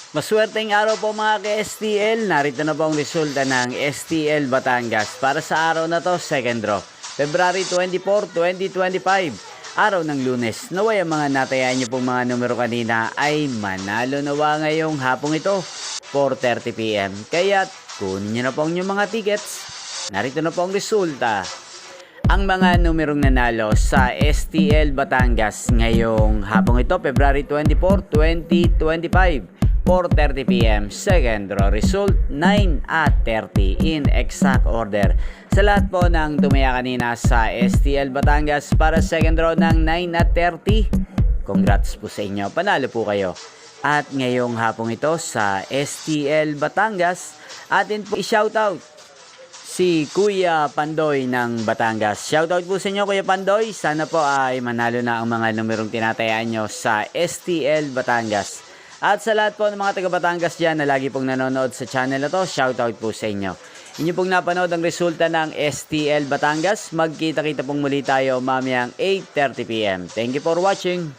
Maswerteng araw po mga ka-STL. Narito na po ang resulta ng STL Batangas para sa araw na to, second draw. February 24, 2025. Araw ng Lunes. Naway ang mga natayaan niyo pong mga numero kanina ay manalo nawa ngayong hapong ito, 4:30 PM. Kaya kunin niyo na po ang inyong mga tickets. Narito na po ang resulta. Ang mga numerong nanalo sa STL Batangas ngayong hapong ito, February 24, 2025. 4:30 PM. Second draw result 9 at 30 in exact order. Sa lahat po ng tumaya kanina sa STL Batangas para second draw ng 9 at 30, congrats po sa inyo. Panalo po kayo. At ngayong hapong ito sa STL Batangas, atin po i-shoutout si Kuya Pandoy ng Batangas. Shoutout po sa inyo Kuya Pandoy. Sana po ay manalo na ang mga numerong tinatayaan nyo sa STL Batangas. At sa lahat po ng mga taga Batangas dyan na lagi pong nanonood sa channel na to, shoutout po sa inyo. Inyo pong napanood ang resulta ng STL Batangas. Magkita-kita pong muli tayo mamayang 8:30 PM. Thank you for watching.